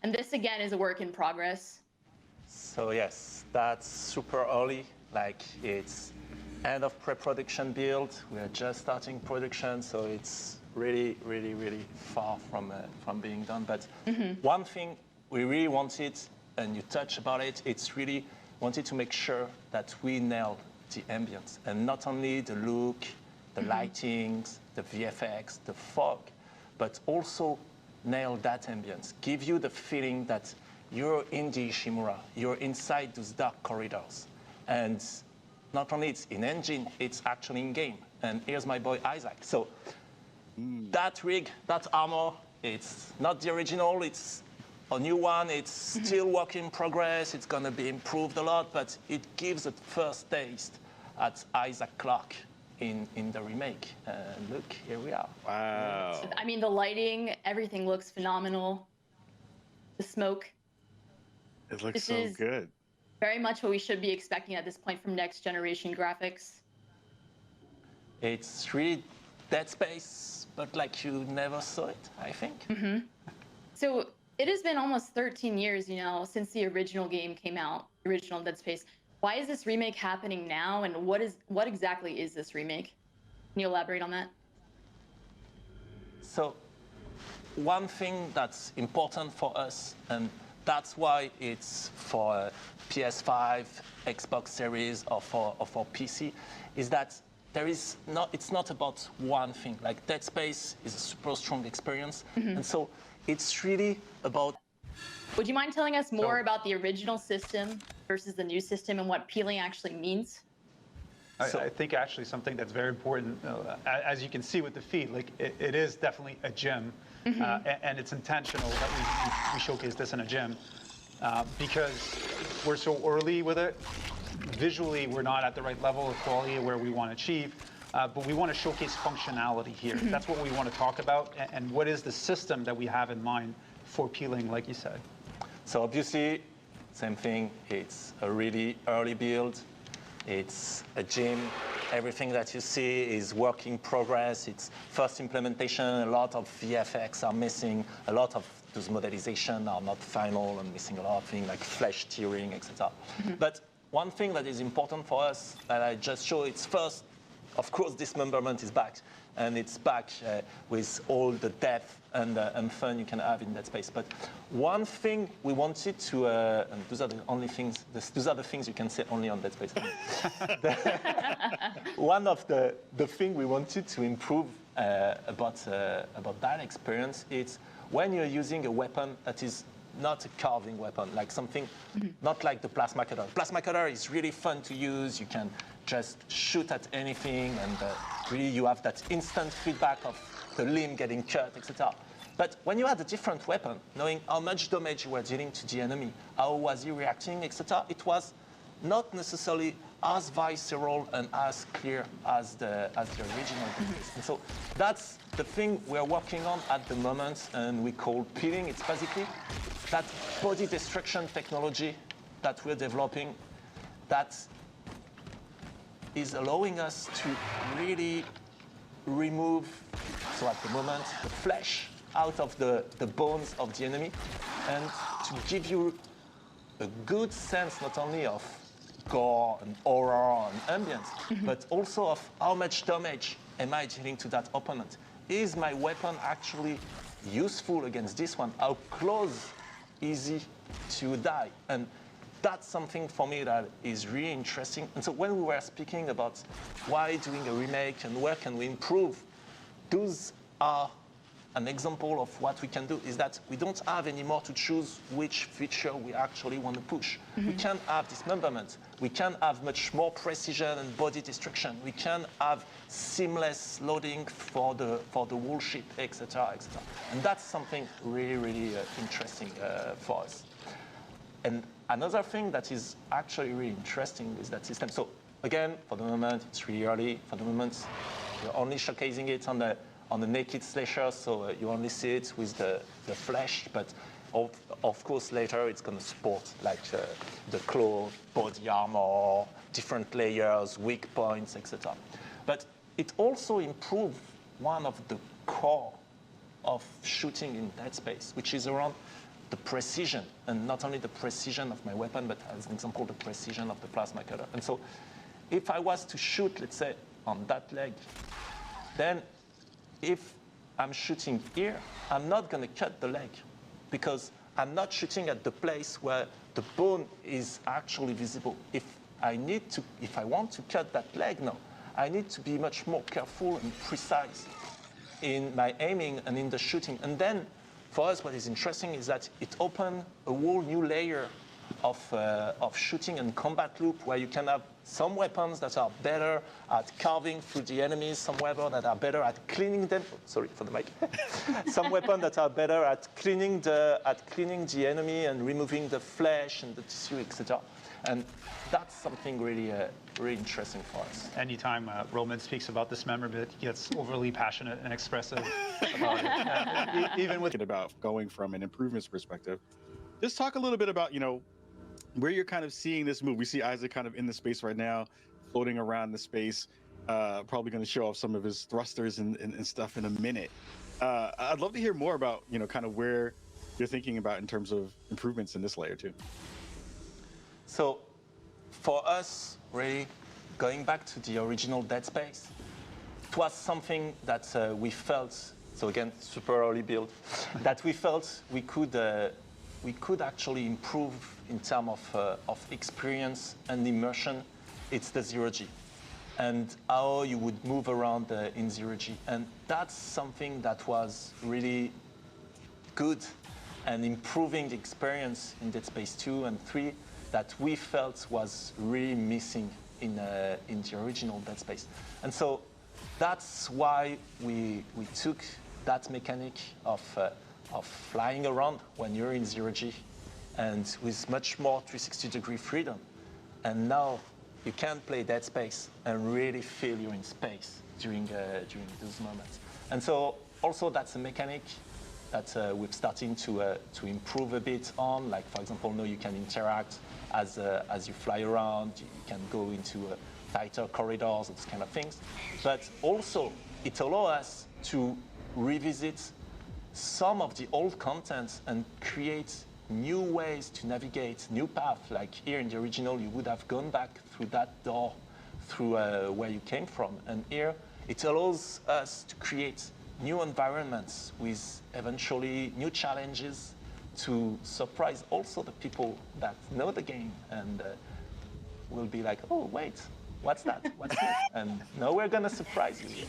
And this, again, is a work in progress. So yes, that's super early. Like it's end of pre-production build. We are just starting production, so it's really, really, really far from being done. But one thing we really wanted, and you touched about it, it's really wanted to make sure that we nail the ambience, and not only the look, the lightings, the VFX, the fog, but also nail that ambience. Give you the feeling that you're in the Ishimura, you're inside those dark corridors. And not only it's in engine, it's actually in game. And here's my boy Isaac. So that rig, that armor, it's not the original, it's a new one. It's still work in progress. It's gonna be improved a lot, but it gives a first taste at Isaac Clarke in the remake. And look, here we are. Wow. I mean, the lighting, everything looks phenomenal. The smoke. It looks This so is good. very much what we should be expecting at this point from next generation graphics. It's really Dead Space, but like you never saw it, I think. So it has been almost 13 years, since the original game came out, the original Dead Space. Why is this remake happening now, and what exactly is this remake? Can you elaborate on that? So one thing that's important for us, and that's why it's for PS5, Xbox Series, or for PC, is that it's not about one thing. Like Dead Space is a super strong experience, and so it's really about. Would you mind telling us more about the original system versus the new system and what peeling actually means? I think actually something that's very important, as you can see with the feed, like it is definitely a gym, and it's intentional that we showcase this in a gym because we're so early with it. Visually, we're not at the right level of quality where we want to achieve, but we want to showcase functionality here. That's what we want to talk about, and what is the system that we have in mind for peeling, like you said. So obviously, same thing, it's a really early build. It's a gym. Everything that you see is work in progress. It's first implementation. A lot of VFX are missing. A lot of those modelizations are not final and missing a lot of things like flesh tearing, etc. But one thing that is important for us that I just showed, it's first, of course, dismemberment is back. And it's back with all the depth and fun you can have in that space. But one thing we wanted to, and those are the only things, those are the things you can say only on Dead Space. One of the thing we wanted to improve about that experience is when you're using a weapon that is not a carving weapon, like something, not like the plasma cutter. Plasma cutter is really fun to use. You can just shoot at anything, and really you have that instant feedback of the limb getting cut, etc. But when you had a different weapon, knowing how much damage you were dealing to the enemy, how was he reacting, etc., it was not necessarily as visceral and as clear as the original. And so that's the thing we're working on at the moment, and we call peeling. It's basically that body destruction technology that we're developing that is allowing us to really remove, so at the moment, the flesh out of the bones of the enemy, and to give you a good sense not only of gore and horror and ambience, but also of how much damage am I dealing to that opponent. Is my weapon actually useful against this one? How close is he to die? And that's something for me that is really interesting. And so when we were speaking about why doing a remake and where can we improve, those are an example of what we can do, is that we don't have anymore to choose which feature we actually want to push. We can have dismemberment. We can have much more precision and body destruction. We can have seamless loading for the whole ship, etc., etc. And that's something really, really interesting for us. And another thing that is actually really interesting is that system. So again, for the moment, it's really early. For the moment, we're only showcasing it on the naked slasher, so you only see it with the flesh. But of course, later it's going to support like the claw, body armor, different layers, weak points, etc. But it also improves one of the core of shooting in Dead Space, which is around the precision, and not only the precision of my weapon, but as an example, the precision of the plasma cutter. And so if I was to shoot, let's say, on that leg, then if I'm shooting here, I'm not going to cut the leg because I'm not shooting at the place where the bone is actually visible. If I want to cut that leg now, I need to be much more careful and precise in my aiming and in the shooting. And then for us, what is interesting is that it opened a whole new layer of shooting and combat loop where you can have some weapons that are better at carving through the enemies, some weapons that are better at cleaning them. Oh, sorry for the mic. Some weapons that are better at cleaning the enemy and removing the flesh and the tissue, etc. And that's something really, really interesting for us. Anytime Roman speaks about dismemberment, he gets overly passionate and expressive about it. Even with about going from an improvements perspective, just talk a little bit about, where you're kind of seeing this move. We see Isaac kind of in the space right now, floating around the space, probably going to show off some of his thrusters and stuff in a minute. I'd love to hear more about, kind of where you're thinking about in terms of improvements in this layer too. So for us, really, going back to the original Dead Space, it was something that we felt, so again, super early build, that we felt we could actually improve in terms of experience and immersion. It's the zero-G and how you would move around in zero-G. And that's something that was really good and improving the experience in Dead Space 2 and 3 that we felt was really missing in the original Dead Space. And so that's why we took that mechanic of flying around when you're in zero-G and with much more 360-degree freedom. And now you can play Dead Space and really feel you're in space during those moments. And so also that's a mechanic that we're starting to improve a bit on. Like, for example, now you can interact as you fly around. You can go into tighter corridors, those kind of things. But also, it allows us to revisit some of the old content and create new ways to navigate, new paths. Like here in the original, you would have gone back through that door, through where you came from. And here, it allows us to create new environments with eventually new challenges to surprise also the people that know the game and will be like, oh, wait, what's that? What's that? And now we're going to surprise you.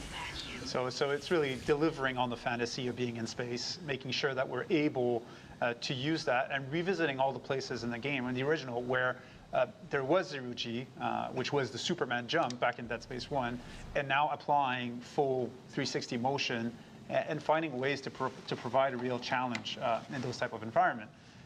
So it's really delivering on the fantasy of being in space, making sure that we're able to use that and revisiting all the places in the game. In the original, where there was zero-G, which was the Superman jump back in Dead Space 1, and now applying full 360 motion and finding ways to provide a real challenge in those type of environment.